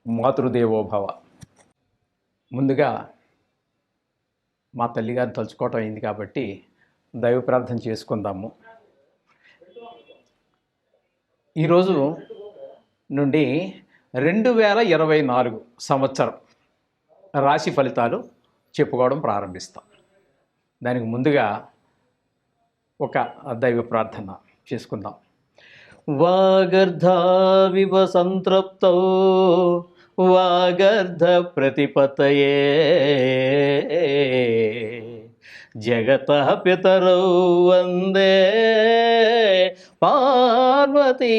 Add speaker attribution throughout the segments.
Speaker 1: మాతృదేవోభవ. ముందుగా మా తల్లిగారిని తలుచుకోవటం అయింది కాబట్టి దైవ ప్రార్థన చేసుకుందాము. ఈరోజు నుండి 2024 సంవత్సరం రాశి ఫలితాలు చెప్పుకోవడం ప్రారంభిస్తాం. దానికి ముందుగా ఒక దైవ ప్రార్థన చేసుకుందాం. వాగర్ధావివ సంతృప్తో వాగర్ధ ప్రతిపతయే జగతః పితరౌ వందే పార్వతీ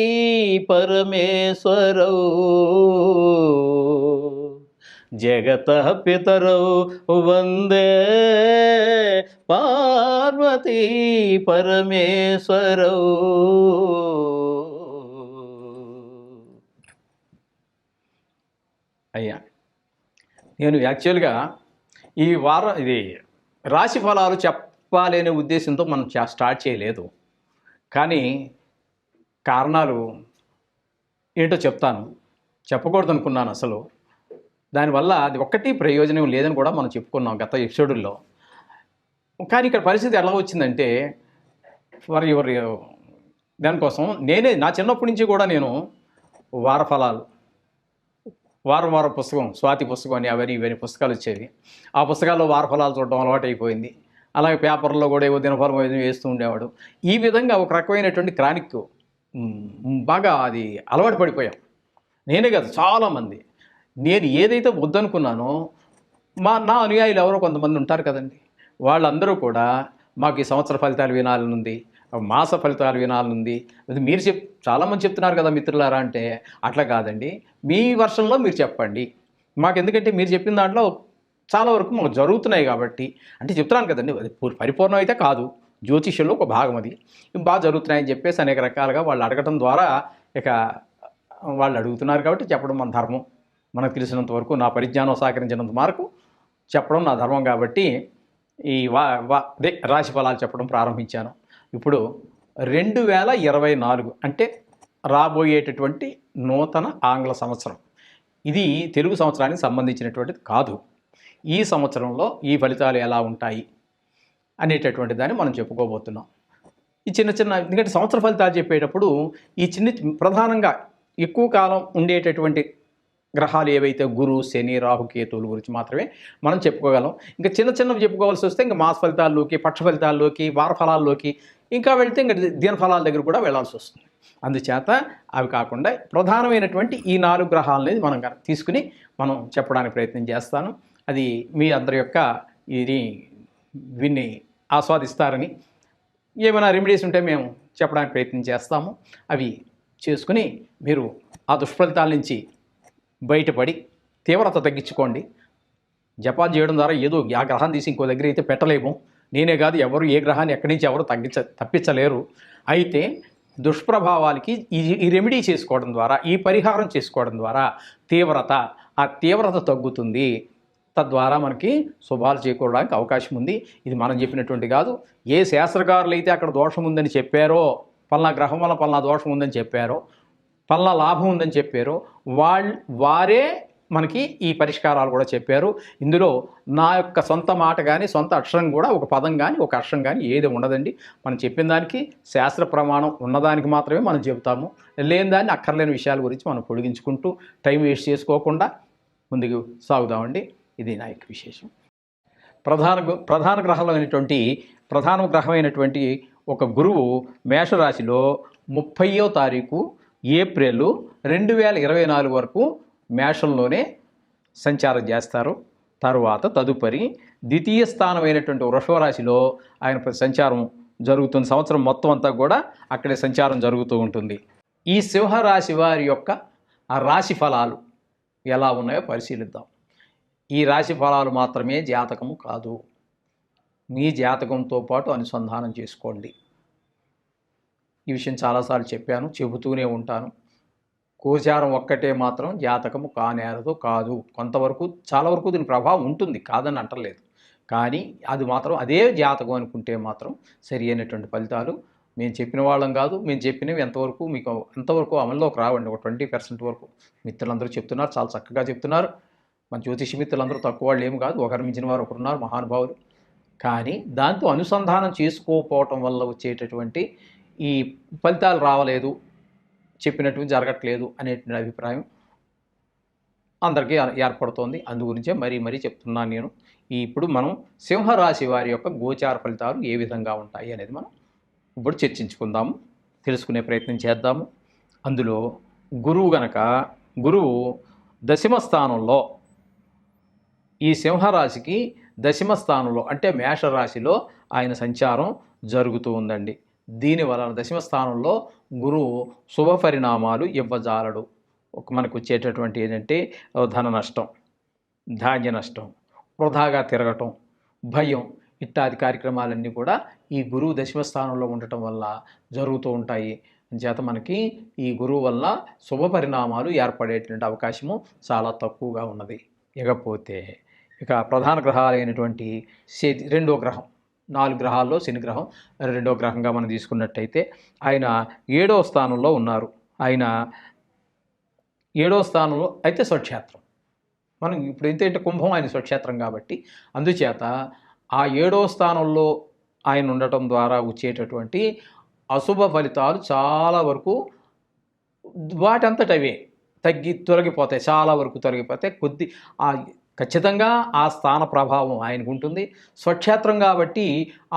Speaker 1: పరమేశ్వరౌ. జగతః పితరౌ వందే పార్వతీ పరమేశ్వరౌ. అయ్యా, నేను యాక్చువల్గా ఈ వారం ఇది రాశి ఫలాలు చెప్పాలనే ఉద్దేశంతో మనం స్టార్ట్ చేయలేదు, కానీ కారణాలు ఏంటో చెప్తాను. చెప్పకూడదు అనుకున్నాను అసలు. దానివల్ల అది ఒక్కటి ప్రయోజనం లేదని కూడా మనం చెప్పుకున్నాం గత ఎపిసోడుల్లో. కానీ ఇక్కడ పరిస్థితి ఎలా వచ్చిందంటే, ఫర్ యువర్ దానికోసం నా చిన్నప్పటి నుంచి కూడా నేను వార ఫలాలు, వారం పుస్తకం, స్వాతి పుస్తకం అని అవన్నీ ఇవన్నీ పుస్తకాలు వచ్చేవి. ఆ పుస్తకాల్లో వార ఫలాలు చూడడం అలవాటు అయిపోయింది. అలాగే పేపర్లో కూడా ఏవో దినఫలం ఏదో వేస్తూ ఉండేవాడు. ఈ విధంగా ఒక రకమైనటువంటి క్రానిక్ బాగా అది అలవాటు పడిపోయాం. నేనే కాదు, చాలామంది. నేను ఏదైతే వద్దనుకున్నానో నా అనుయాయులు ఎవరో కొంతమంది ఉంటారు కదండి, వాళ్ళందరూ కూడా మాకు ఈ సంవత్సర ఫలితాలు వినాలనుంది, మాస ఫలితాలు వినాలనుంది. అది మీరు చాలామంది చెప్తున్నారు కదా మిత్రులారా అంటే, అట్లా కాదండి, మీ వర్షంలో మీరు చెప్పండి మాకు. ఎందుకంటే మీరు చెప్పిన దాంట్లో చాలా వరకు మాకు జరుగుతున్నాయి కాబట్టి అంటే చెప్తున్నాను కదండి. అది పరిపూర్ణం అయితే కాదు, జ్యోతిష్యంలో ఒక భాగం. అది బాగా జరుగుతున్నాయని చెప్పేసి అనేక రకాలుగా వాళ్ళు అడగటం ద్వారా ఇక వాళ్ళు అడుగుతున్నారు కాబట్టి చెప్పడం మన ధర్మం. మనకు తెలిసినంత వరకు, నా పరిజ్ఞానం సహకరించినంత వరకు చెప్పడం నా ధర్మం కాబట్టి ఈ రాశి ఫలాలు చెప్పడం ప్రారంభించాను. ఇప్పుడు 2024 అంటే రాబోయేటటువంటి నూతన ఆంగ్ల సంవత్సరం. ఇది తెలుగు సంవత్సరానికి సంబంధించినటువంటిది కాదు. ఈ సంవత్సరంలో ఈ ఫలితాలు ఎలా ఉంటాయి అనేటటువంటి దాన్ని మనం చెప్పుకోబోతున్నాం. ఈ చిన్న ఎందుకంటే సంవత్సర ఫలితాలు చెప్పేటప్పుడు ఈ ప్రధానంగా ఎక్కువ కాలం ఉండేటటువంటి గ్రహాలు ఏవైతే గురు, శని, రాహు, కేతువుల గురించి మాత్రమే మనం చెప్పుకోగలం. ఇంకా చిన్నవి చెప్పుకోవాల్సి వస్తే ఇంకా మాస ఫలితాల్లోకి, పక్ష ఫలితాల్లోకి, వార ఫలాల్లోకి ఇంకా వెళ్తే ఇంకా దిన ఫలాల దగ్గర కూడా వెళ్ళాల్సి వస్తుంది. అందుచేత అవి కాకుండా ప్రధానమైనటువంటి ఈ 4 గ్రహాలనేది మనం తీసుకుని మనం చెప్పడానికి ప్రయత్నం చేస్తాను. అది మీ అందరి యొక్క విన్ని ఆస్వాదిస్తారని, ఏమైనా రెమెడీస్ ఉంటే మేము చెప్పడానికి ప్రయత్నం చేస్తాము. అవి చేసుకుని మీరు ఆ దుష్ఫలితాల నుంచి బయటపడి తీవ్రత తగ్గించుకోండి. జపాలు చేయడం ద్వారా ఏదో ఆ గ్రహాన్ని తీసి ఇంకో దగ్గర అయితే పెట్టలేము. నేనే కాదు, ఎవరు ఏ గ్రహాన్ని ఎక్కడి నుంచి ఎవరు తప్పించలేరు. అయితే దుష్ప్రభావాలకి ఈ రెమెడీ చేసుకోవడం ద్వారా, ఈ పరిహారం చేసుకోవడం ద్వారా ఆ తీవ్రత తగ్గుతుంది. తద్వారా మనకి శుభాలు చేకూరడానికి అవకాశం ఉంది. ఇది మనం చెప్పినటువంటి కాదు. ఏ శాస్త్రకారులు అయితే అక్కడ దోషం ఉందని చెప్పారో, పలానా గ్రహం వల్ల పలానా దోషం ఉందని చెప్పారో, పలానా లాభం ఉందని చెప్పారో, వారే మనకి ఈ పరిష్కారాలు కూడా చెప్పారు. ఇందులో నా యొక్క సొంత మాట కానీ, సొంత అక్షరం కూడా, ఒక పదం కానీ, ఒక అక్షరం కానీ ఏది ఉండదండి. మనం చెప్పిన దానికి శాస్త్ర ప్రమాణం ఉన్నదానికి మాత్రమే మనం చెబుతాము. లేని దాన్ని, అక్కర్లేని విషయాల గురించి మనం పొడిగించుకుంటూ టైం వేస్ట్ చేసుకోకుండా ముందుకు సాగుదామండి. ఇది నా యొక్క విశేషం. ప్రధాన గ్రహమైనటువంటి ఒక గురువు మేషరాశిలో 30వ తారీఖు ఏప్రిల్ 2024 వరకు మేషంలోనే సంచారం చేస్తారు. తదుపరి ద్వితీయ స్థానమైనటువంటి వృషభ రాశిలో ఆయన సంచారం జరుగుతుంది. సంవత్సరం మొత్తం అంతా కూడా అక్కడే సంచారం జరుగుతూ ఉంటుంది. ఈ సింహరాశి వారి యొక్క ఆ రాశి ఫలాలు ఎలా ఉన్నాయో పరిశీలిద్దాం. ఈ రాశి ఫలాలు మాత్రమే జాతకము కాదు. మీ జాతకంతో పాటు అనుసంధానం చేసుకోండి. ఈ విషయం చాలాసార్లు చెప్పాను, చెబుతూనే ఉంటాను. గోచారం ఒక్కటే మాత్రం జాతకము కాదు. కొంతవరకు, చాలా వరకు దీని ప్రభావం ఉంటుంది, కాదని అంటలేదు. కానీ అది మాత్రం అదే జాతకం అనుకుంటే మాత్రం సరి అయినటువంటి ఫలితాలు మేము చెప్పిన వాళ్ళం కాదు, మేము చెప్పినవి ఎంతవరకు అమల్లోకి రావండి. ఒక 20% వరకు మిత్రులందరూ చెప్తున్నారు, చాలా చక్కగా చెప్తున్నారు. మన జ్యోతిష మిత్రులందరూ తక్కువ వాళ్ళు ఏమి కాదు, ఒకరు మించిన వారు ఒకరున్నారు మహానుభావులు. కానీ దాంతో అనుసంధానం చేసుకోకపోవటం వల్ల వచ్చేటటువంటి ఈ ఫలితాలు రావలేదు, చెప్పినట్టు జరగట్లేదు అనేటువంటి అభిప్రాయం అందరికీ ఏర్పడుతోంది. అందు గురించే మరీ చెప్తున్నాను నేను. ఇప్పుడు మనం సింహరాశి వారి యొక్క గోచార ఫలితాలు ఏ విధంగా ఉంటాయి అనేది మనం ఇప్పుడు చర్చించుకుందాము, తెలుసుకునే ప్రయత్నం చేద్దాము. అందులో గురువు దశమ స్థానంలో, ఈ సింహరాశికి దశమ స్థానంలో అంటే మేషరాశిలో ఆయన సంచారం జరుగుతూ ఉందండి. దీనివలన దశమ స్థానంలో గురువు శుభ పరిణామాలు ఇవ్వజాలడు. మనకు వచ్చేటటువంటి ఏంటంటే ధన నష్టం, ధాన్య నష్టం, వృధాగా తిరగటం, భయం ఇత్యాది కార్యక్రమాలన్నీ కూడా ఈ గురువు దశమ స్థానంలో ఉండటం వల్ల జరుగుతూ ఉంటాయి. చేత మనకి ఈ గురువు వల్ల శుభ పరిణామాలు ఏర్పడేటువంటి అవకాశము చాలా తక్కువగా ఉన్నది. ఇకపోతే ప్రధాన గ్రహాలైనటువంటి రెండో గ్రహం, 4 గ్రహాల్లో శని గ్రహం రెండో గ్రహంగా మనం తీసుకున్నట్టయితే ఆయన 7వ స్థానంలో ఉన్నారు. ఆయన 7వ స్థానంలో అయితే స్వక్షేత్రం. మనం ఇప్పుడు ఏంటంటే కుంభం ఆయన స్వక్షేత్రం కాబట్టి అందుచేత ఆ 7వ స్థానంలో ఆయన ఉండటం ద్వారా వచ్చేటటువంటి అశుభ ఫలితాలు చాలా వరకు వాటంతటవే తొలగిపోతాయి, చాలా వరకు తొలగిపోతాయి. ఖచ్చితంగా ఆ స్థాన ప్రభావం ఆయనకు ఉంటుంది. స్వక్షేత్రం కాబట్టి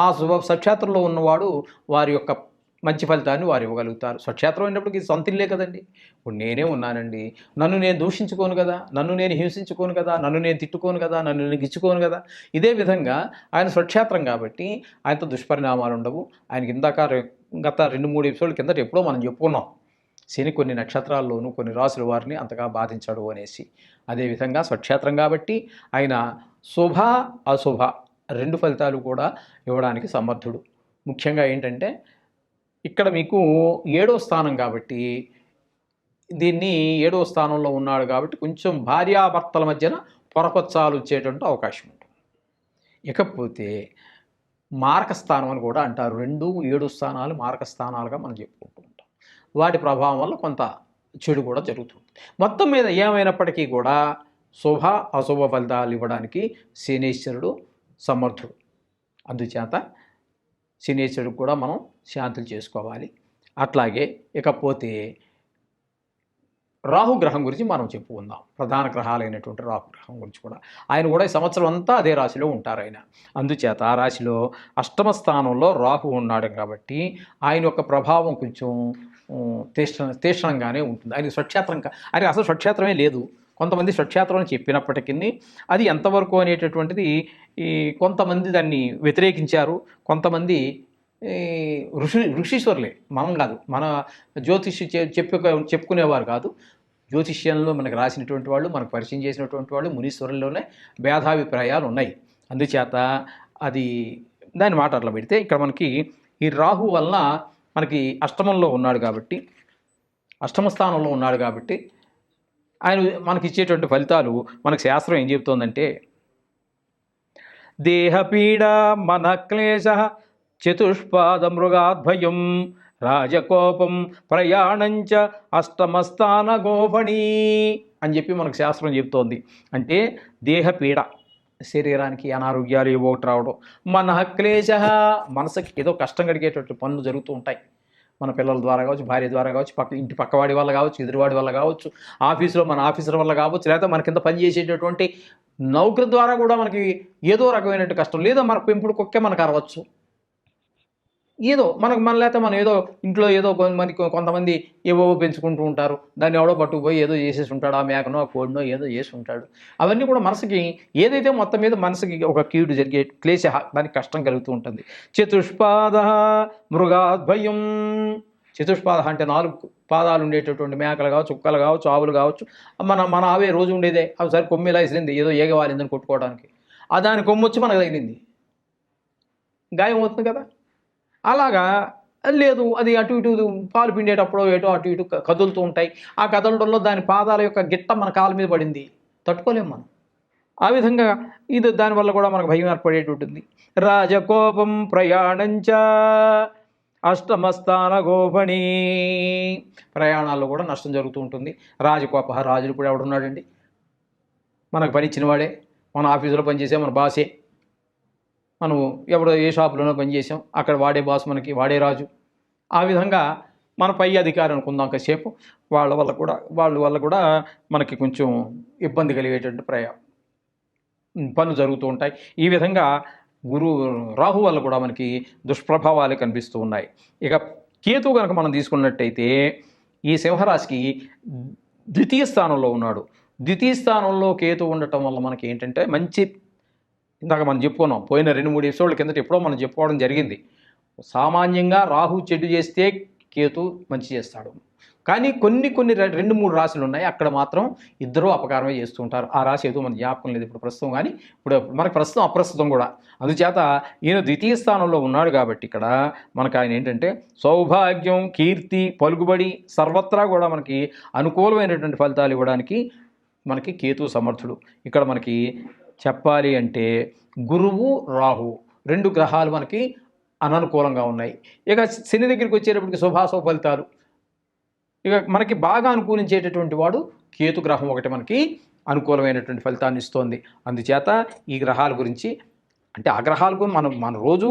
Speaker 1: ఆ స్వక్షేత్రంలో ఉన్నవాడు వారి యొక్క మంచి ఫలితాన్ని వారు ఇవ్వగలుగుతారు. స్వక్షేత్రం అయినప్పటికీ సొంత ఇల్లే కదండి. ఇప్పుడు నేనే ఉన్నానండి, నన్ను నేను దూషించుకోను కదా, నన్ను నేను హింసించుకోను కదా, నన్ను నేను తిట్టుకోను కదా, నన్ను నేను గిచ్చుకోను కదా. ఇదే విధంగా ఆయన స్వక్షేత్రం కాబట్టి ఆయనతో దుష్పరిణామాలు ఉండవు. ఆయనకి గత 2-3 ఎపిసోడ్ల కిందట ఎప్పుడో మనం చెప్పుకున్నాం, శని కొన్ని నక్షత్రాల్లోనూ కొన్ని రాసుల వారిని అంతగా బాధించడు అనేసి. అదేవిధంగా స్వక్షేత్రం కాబట్టి ఆయన శుభ అశుభ 2 ఫలితాలు కూడా ఇవ్వడానికి సమర్థుడు. ముఖ్యంగా ఏంటంటే ఇక్కడ మీకు 7వ స్థానం కాబట్టి, దీన్ని 7వ స్థానంలో ఉన్నాడు కాబట్టి కొంచెం భార్యాభర్తల మధ్యన పొరపచ్చాలు వచ్చేటువంటి అవకాశం ఉంటుంది. ఇకపోతే మారకస్థానం అని కూడా అంటారు. 2-7 స్థానాలు మారక స్థానాలుగా మనం చెప్పుకుంటూ ఉంటాం. వాటి ప్రభావం వల్ల కొంత చెడు కూడా జరుగుతుంది. మొత్తం మీద ఏమైనప్పటికీ కూడా శుభ అశుభ ఫలితాలు ఇవ్వడానికి శనీశ్వరుడు సమర్థుడు. అందుచేత శనీశ్వరుడికి కూడా మనం శాంతులు చేసుకోవాలి. అట్లాగే ఇకపోతే రాహుగ్రహం గురించి మనం చెప్పుకుందాం. ప్రధాన గ్రహాలైనటువంటి రాహుగ్రహం గురించి కూడా ఆయన కూడా ఈ సంవత్సరం అంతా అదే రాశిలో ఉంటారు ఆయన. అందుచేత ఆ రాశిలో 8వ స్థానంలో రాహు ఉన్నాడు కాబట్టి ఆయన యొక్క ప్రభావం కొంచెం తీక్షణంగానే ఉంటుంది. ఆయన స్వక్షేత్రం ఆయన అసలు స్వక్షేత్రమే లేదు. కొంతమంది స్వక్షేత్రం అని చెప్పినప్పటికీ అది ఎంతవరకు అనేటటువంటిది కొంతమంది దాన్ని వ్యతిరేకించారు. కొంతమంది ఋషీశ్వరులే, మనం కాదు, మన జ్యోతిష్య చెప్పుకునేవారు కాదు. జ్యోతిష్యంలో మనకు రాసినటువంటి వాళ్ళు, మనకు పరిచయం చేసినటువంటి వాళ్ళు మునీశ్వరుల్లోనే భేదాభిప్రాయాలు ఉన్నాయి. అందుచేత అది దాని మాట అట్లా పెడితే ఇక్కడ మనకి ఈ రాహు వలన మనకి అష్టమంలో ఉన్నాడు కాబట్టి, అష్టమ స్థానంలో ఉన్నాడు కాబట్టి ఆయన మనకి ఇచ్చేటువంటి ఫలితాలు మనకు శాస్త్రం ఏం చెబుతోందంటే దేహపీడ మనక్లేశ చతుష్పాద మృగాద్భయం రాజకోపం ప్రయాణంచ అష్టమస్థాన గోపణీ అని చెప్పి మనకు శాస్త్రం చెబుతోంది. అంటే దేహపీడ, శరీరానికి అనారోగ్యాలు ఏవో ఒకటి రావడం, మనఃక్లేశ మనసుకి ఏదో కష్టం కలిగేటటువంటి పనులు జరుగుతూ ఉంటాయి. మన పిల్లల ద్వారా కావచ్చు, భార్య ద్వారా కావచ్చు, ఇంటి పక్కవాడి వల్ల కావచ్చు, ఎదురువాడి వల్ల కావచ్చు, ఆఫీసులో మన ఆఫీసర్ వల్ల కావచ్చు, లేదా మన కింద పనిచేసేటటువంటి నౌకరు ద్వారా కూడా మనకి ఏదో రకమైనటువంటి కష్టం, లేదా మన పెంపుడు కుక్కే మనకు అరవచ్చు. ఏదో మన లేకపోతే మనం ఏదో ఇంట్లో ఏదో కొంతమంది ఏవో పెంచుకుంటూ ఉంటారు, దాన్ని ఎవడో పట్టుకుపోయి ఏదో చేసేసి ఉంటాడు, ఆ మేకనో ఆ కోడినో ఏదో చేసి ఉంటాడు. అవన్నీ కూడా మనసుకి ఏదైతే మొత్తం మీద మనసుకి ఒక కీడు జరిగే క్లేశ, దానికి కష్టం కలుగుతూ ఉంటుంది. చతుష్పాద మృగాద్భయం, చతుష్పాద అంటే 4 పాదాలు ఉండేటటువంటి మేకలు కావచ్చు, కుక్కలు కావచ్చు, ఆవులు కావచ్చు. మన ఆవే రోజు ఉండేదే, అవి సరే కొమ్మిలా ఇసింది ఏదో ఏగవాలిందని కొట్టుకోవడానికి, ఆ దాని కొమ్మొచ్చి మనకు తగిలింది, గాయం అవుతుంది కదా. అలాగా లేదు, అది అటు ఇటు పాలు పిండేటప్పుడు ఏటో అటు ఇటు కదులుతూ ఉంటాయి. ఆ కదలడంలో దాని పాదాల యొక్క గిట్ట మన కాళ్ళ మీద పడింది, తట్టుకోలేము మనం. ఆ విధంగా ఇది దానివల్ల కూడా మనకు భయం ఏర్పడేటుంటుంది. రాజకోపం ప్రయాణంచ, అష్టమస్థాన గోపణి, ప్రయాణాల్లో కూడా నష్టం జరుగుతూ ఉంటుంది. రాజకోప, రాజులు ఇప్పుడు ఎవడున్నాడండి? మనకు పని ఇచ్చిన వాడే, మన ఆఫీసులో పనిచేసే మన బాసే. మనం ఎవడో ఏ షాపులోనో పనిచేసాం, అక్కడ వాడే బాస్, మనకి వాడే రాజు. ఆ విధంగా మన పై అధికారి అనుకుందాం కాసేపు, వాళ్ళ వల్ల కూడా మనకి కొంచెం ఇబ్బంది కలిగేటువంటి పనులు జరుగుతూ ఉంటాయి. ఈ విధంగా రాహు వల్ల కూడా మనకి దుష్ప్రభావాలు కనిపిస్తూ ఉన్నాయి. ఇక కేతు కనుక మనం తీసుకున్నట్టయితే ఈ సింహరాశికి ద్వితీయ స్థానంలో ఉన్నాడు. ద్వితీయ స్థానంలో కేతు ఉండటం వల్ల మనకి ఏంటంటే మంచి, ఇందాక మనం చెప్పుకున్నాం, పోయిన 2-3 ఎపిసోడ్ల కిందట ఎప్పుడో మనం చెప్పుకోవడం జరిగింది. సామాన్యంగా రాహు చెడు చేస్తే కేతు మంచి చేస్తాడు. కానీ కొన్ని 2-3 రాశులు ఉన్నాయి, అక్కడ మాత్రం ఇద్దరూ అపకారమే చేస్తూ ఉంటారు. ఆ రాశి ఏదో మన జ్ఞాపకం లేదు ఇప్పుడు ప్రస్తుతం, కానీ ఇప్పుడు మనకి ప్రస్తుతం అప్రస్తుతం కూడా. అందుచేత ఈయన ద్వితీయ స్థానంలో ఉన్నాడు కాబట్టి ఇక్కడ మనకు ఆయన ఏంటంటే సౌభాగ్యం, కీర్తి, పలుకుబడి సర్వత్రా కూడా మనకి అనుకూలమైనటువంటి ఫలితాలు ఇవ్వడానికి మనకి కేతు సమర్థుడు. ఇక్కడ మనకి చెప్పాలి అంటే గురువు, రాహు 2 గ్రహాలు మనకి అననుకూలంగా ఉన్నాయి. ఇక శని దగ్గరికి వచ్చేటప్పటికి శుభాశుభ ఫలితాలు. ఇక మనకి బాగా అనుకూలించేటటువంటి వాడు కేతు గ్రహం ఒకటి మనకి అనుకూలమైనటువంటి ఫలితాన్ని ఇస్తోంది. అందుచేత ఈ గ్రహాల గురించి, అంటే ఆ గ్రహాలకు మన రోజు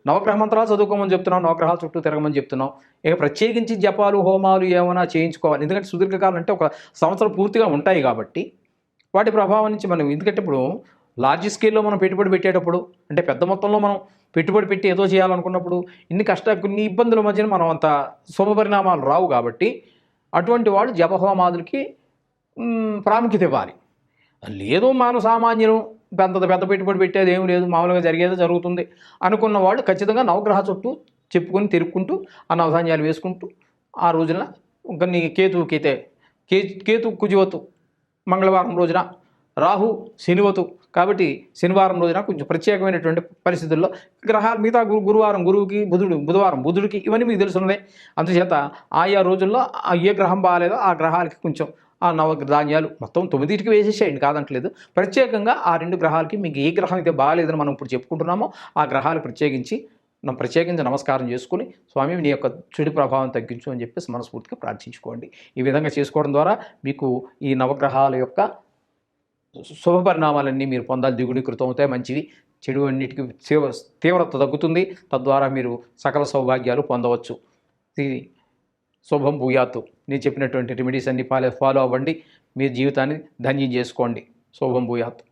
Speaker 1: నవగ్రహ మంత్రాలు చదువుకోమని చెప్తున్నాం, నవగ్రహాల చుట్టూ తిరగమని చెప్తున్నాం. ఇక ప్రత్యేకించి జపాలు, హోమాలు ఏమైనా చేయించుకోవాలి. ఎందుకంటే సుదీర్ఘకాలం అంటే ఒక సంవత్సరం పూర్తిగా ఉంటాయి కాబట్టి వాటి ప్రభావం నుంచి మనం, ఎందుకంటే ఇప్పుడు లార్జ్ స్కేల్లో మనం పెట్టుబడి పెట్టేటప్పుడు, అంటే పెద్ద మొత్తంలో మనం పెట్టుబడి పెట్టి ఏదో చేయాలనుకున్నప్పుడు కొన్ని ఇబ్బందుల మధ్యన మనం అంత శుభపరిణామాలు రావు. కాబట్టి అటువంటి వాళ్ళు జపహోమాదులకి ప్రాముఖ్యత ఇవ్వాలి. లేదు మనం సామాన్యులు, పెద్ద పెట్టుబడి పెట్టేది ఏం లేదు, మామూలుగా జరిగేదో జరుగుతుంది అనుకున్న వాళ్ళు ఖచ్చితంగా నవగ్రహ చుట్టూ చెప్పుకొని తిరుక్కుంటూ ఆ నవధాన్యాలు వేసుకుంటూ ఆ రోజున కొన్ని కేతు కుజివతు మంగళవారం రోజున, రాహు శనివతు కాబట్టి శనివారం రోజున కొంచెం ప్రత్యేకమైనటువంటి పరిస్థితుల్లో గ్రహాలు, మిగతా గురువారం గురువుకి, బుధవారం బుధుడికి, ఇవన్నీ మీకు తెలుసున్నదే. అందుచేత ఆయా రోజుల్లో ఏ గ్రహం బాగాలేదో ఆ గ్రహాలకి కొంచెం ఆ నవధాన్యాలు మొత్తం 9టికి వేసేసేయండి, కాదంటలేదు. ప్రత్యేకంగా ఆ 2 గ్రహాలకి మీకు ఏ గ్రహం అయితే బాగాలేదని మనం ఇప్పుడు చెప్పుకుంటున్నామో ఆ గ్రహాలు ప్రత్యేకించి నమస్కారం చేసుకుని, స్వామి నీ యొక్క చెడు ప్రభావం తగ్గించు అని చెప్పేసి మనస్ఫూర్తిగా ప్రార్థించుకోండి. ఈ విధంగా చేసుకోవడం ద్వారా మీకు ఈ నవగ్రహాల యొక్క శుభ పరిణామాలన్నీ మీరు పొందాలి, ద్విగుణీకృతం అవుతాయి. మంచివి చెడు అన్నిటికీ తీవ్రత తగ్గుతుంది. తద్వారా మీరు సకల సౌభాగ్యాలు పొందవచ్చు. ఇది శుభం భూయాత్తు. నేను చెప్పినటువంటి రెమెడీస్ అన్ని ఫాలో అవ్వండి, మీ జీవితాన్ని ధన్యం చేసుకోండి. శుభం భూయాత్తు.